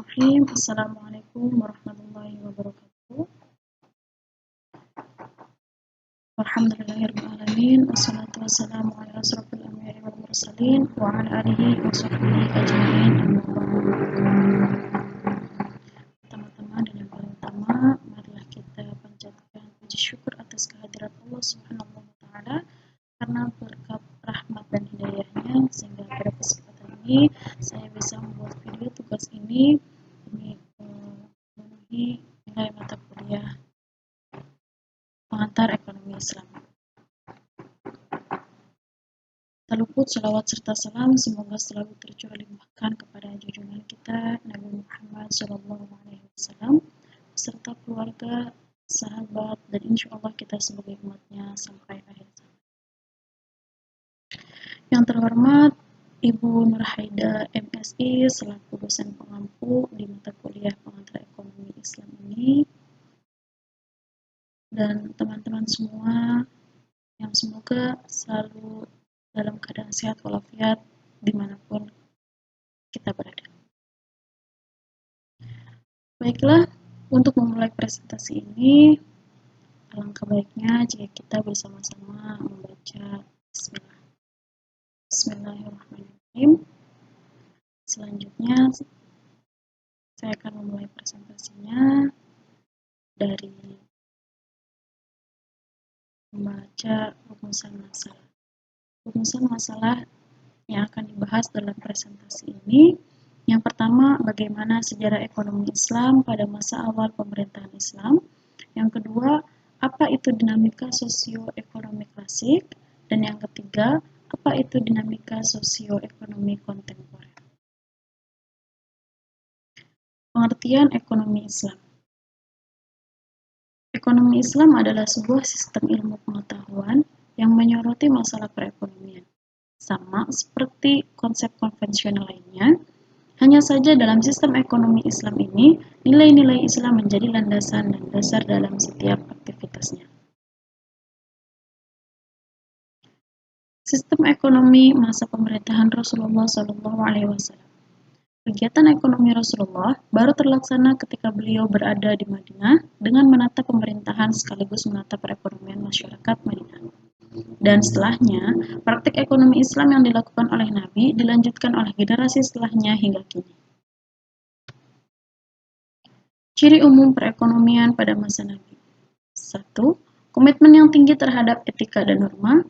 Bismillahirrahmanirrahim. Assalamualaikum warahmatullahi wabarakatuh. Alhamdulillahirrahmanirrahim. Wassalatu wassalamu ala asrofil anbiya'i wal mursalin wa ala alihi wa sahbihi ajma'in. Teman-teman, dan yang paling utama, marilah kita panjatkan puji syukur atas kehadirat Allah Subhanahu wa taala karena berkat rahmat dan hidayahnya sehingga pada kesempatan ini saya bisa membuat video tugas ini demi memenuhi nilai mata kuliah pengantar ekonomi Islam. Tak luput salawat serta salam semoga selalu tercurah limpahkan kepada junjungan kita Nabi Muhammad SAW beserta keluarga, sahabat, dan insya Allah kita sebagai umatnya sampai akhir zaman. Yang terhormat Ibu Nurhaida MSI selaku dosen pengampu di mata kuliah pengantar ekonomi Islam ini, dan teman-teman semua yang semoga selalu dalam keadaan sehat walafiat dimanapun kita berada. Baiklah, untuk memulai presentasi ini, alangkah baiknya jika kita bersama-sama membaca Bismillahirrahmanirrahim. Selanjutnya, saya akan memulai presentasinya dari membaca rumusan masalah. Rumusan masalah yang akan dibahas dalam presentasi ini. Yang pertama, bagaimana sejarah ekonomi Islam pada masa awal pemerintahan Islam. Yang kedua, apa itu dinamika sosioekonomi klasik. Dan yang ketiga, apa itu dinamika sosioekonomi kontemporer. Pengertian ekonomi Islam. Ekonomi Islam adalah sebuah sistem ilmu pengetahuan yang menyoroti masalah perekonomian. Sama seperti konsep konvensional lainnya, hanya saja dalam sistem ekonomi Islam ini, nilai-nilai Islam menjadi landasan dan dasar dalam setiap aktivitasnya. Sistem ekonomi masa pemerintahan Rasulullah SAW. Kegiatan ekonomi Rasulullah baru terlaksana ketika beliau berada di Madinah dengan menata pemerintahan sekaligus menata perekonomian masyarakat Madinah. Dan setelahnya, praktik ekonomi Islam yang dilakukan oleh Nabi dilanjutkan oleh generasi setelahnya hingga kini. Ciri umum perekonomian pada masa Nabi. 1. Komitmen yang tinggi terhadap etika dan norma.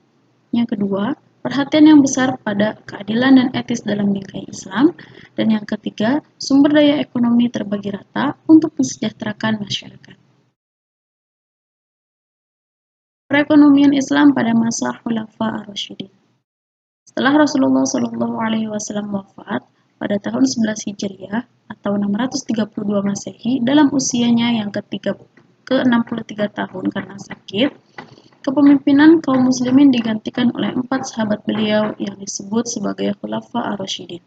Yang kedua, perhatian yang besar pada keadilan dan etis dalam bingkai Islam. Dan yang ketiga, sumber daya ekonomi terbagi rata untuk mensejahterakan masyarakat. Perekonomian Islam pada masa Khulafa ar-Rasyidin. Setelah Rasulullah SAW wafat pada tahun 11 Hijriah atau 632 Masehi dalam usianya yang ke-63 tahun karena sakit, kepemimpinan kaum muslimin digantikan oleh 4 sahabat beliau yang disebut sebagai Khulafa ar-Rasyidin,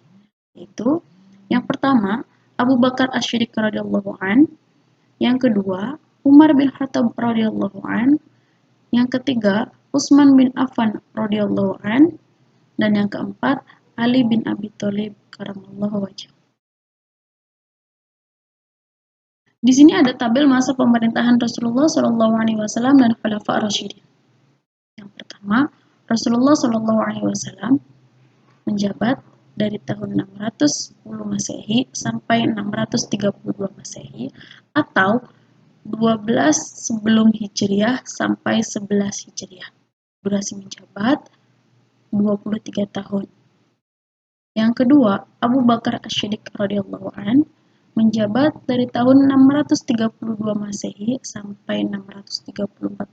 yaitu yang pertama Abu Bakar Asy-Syiddiq radhiyallahu an, yang kedua Umar bin Khattab radhiyallahu an, yang ketiga Utsman bin Affan radhiyallahu an, dan yang keempat Ali bin Abi Thalib karamallahu wajhah. Di sini ada tabel masa pemerintahan Rasulullah SAW dan Khulafa ar-Rasyidin. Yang pertama, Rasulullah SAW menjabat dari tahun 610 Masehi sampai 632 Masehi atau 12 sebelum Hijriah sampai 11 Hijriah. Durasi menjabat 23 tahun. Yang kedua, Abu Bakar Asy-Syiddiq radhiyallahu an menjabat dari tahun 632 Masehi sampai 634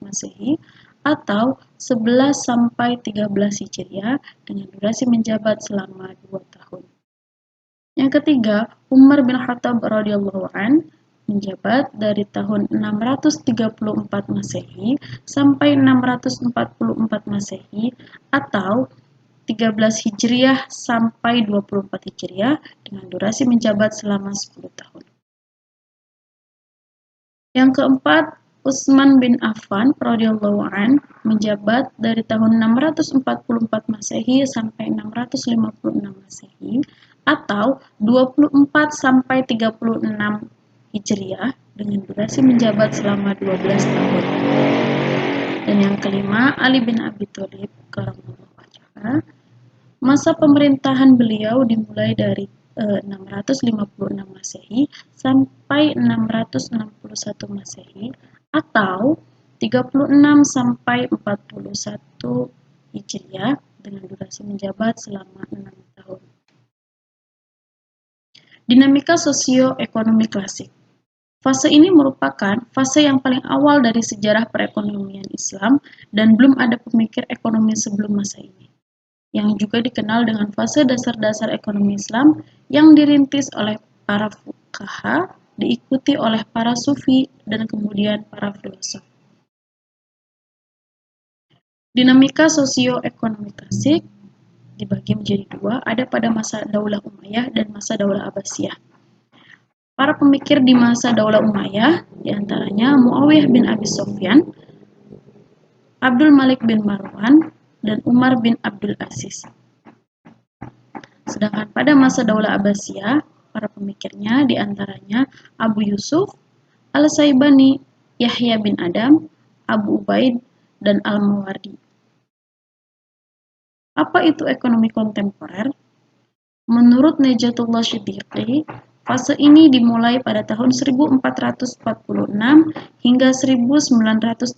Masehi atau 11 sampai 13 Hijriah dengan durasi menjabat selama 2 tahun. Yang ketiga, Umar bin Khattab radhiyallahu an menjabat dari tahun 634 Masehi sampai 644 Masehi atau 13 Hijriah sampai 24 Hijriah dengan durasi menjabat selama 10 tahun. Yang keempat, Utsman bin Affan radhiyallahu an menjabat dari tahun 644 Masehi sampai 656 Masehi atau 24 sampai 36 Hijriah dengan durasi menjabat selama 12 tahun. Dan yang kelima, Ali bin Abi Thalib karramallahu wajhahu. Masa pemerintahan beliau dimulai dari 656 Masehi sampai 661 Masehi atau 36 sampai 41 Hijriah dengan durasi menjabat selama 6 tahun. Dinamika sosioekonomi klasik. Fase ini merupakan fase yang paling awal dari sejarah perekonomian Islam dan belum ada pemikir ekonomi sebelum masa ini, yang juga dikenal dengan fase dasar-dasar ekonomi Islam yang dirintis oleh para fuqaha, diikuti oleh para sufi, dan kemudian para filosof. Dinamika sosioekonomi klasik dibagi menjadi dua, ada pada masa Daulah Umayyah dan masa Daulah Abbasiyah. Para pemikir di masa Daulah Umayyah, diantaranya Muawiyah bin Abi Sufyan, Abdul Malik bin Marwan, dan Umar bin Abdul Aziz. Sedangkan pada masa Daulah Abbasiyah, para pemikirnya diantaranya Abu Yusuf, Al-Saibani, Yahya bin Adam, Abu Ubaid, dan Al-Mawardi. Apa itu ekonomi kontemporer? Menurut Najatullah Shiddiqi, fase ini dimulai pada tahun 1446 hingga 1936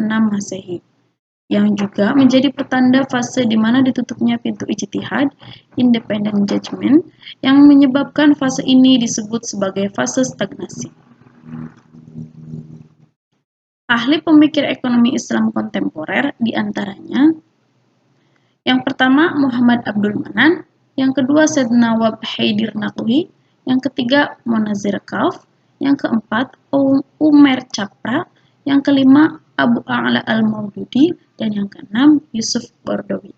Masehi, yang juga menjadi pertanda fase di mana ditutupnya pintu ijtihad, independent judgment, yang menyebabkan fase ini disebut sebagai fase stagnasi. Ahli pemikir ekonomi Islam kontemporer diantaranya yang pertama Muhammad Abdul Manan, yang kedua Sayyidina Nawab Haidir Naqwi, yang ketiga Monazir Khalaf, yang keempat Umair Chapra, yang kelima Abu A'la Al-Maududi, dan yang keenam Yusuf Qaradawi.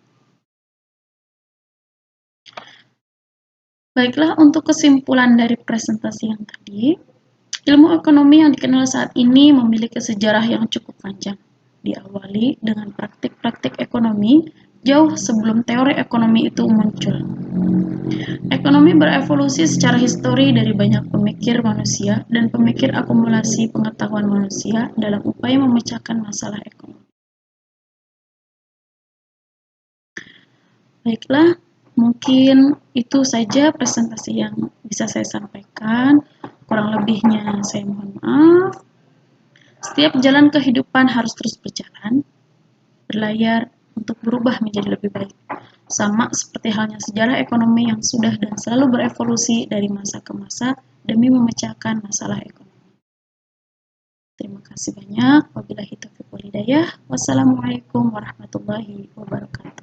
Baiklah, untuk kesimpulan dari presentasi yang tadi, ilmu ekonomi yang dikenal saat ini memiliki sejarah yang cukup panjang. Diawali dengan praktik-praktik ekonomi jauh sebelum teori ekonomi itu muncul. Ekonomi berevolusi secara histori dari banyak pemikir manusia dan pemikir akumulasi pengetahuan manusia dalam upaya memecahkan masalah ekonomi. Baiklah, mungkin itu saja presentasi yang bisa saya sampaikan. Kurang lebihnya saya mohon maaf. Setiap jalan kehidupan harus terus berjalan, berlayar, untuk berubah menjadi lebih baik. Sama seperti halnya sejarah ekonomi yang sudah dan selalu berevolusi dari masa ke masa demi memecahkan masalah ekonomi. Terima kasih banyak. Wabillahi taufiq wal hidayah. Wassalamualaikum warahmatullahi wabarakatuh.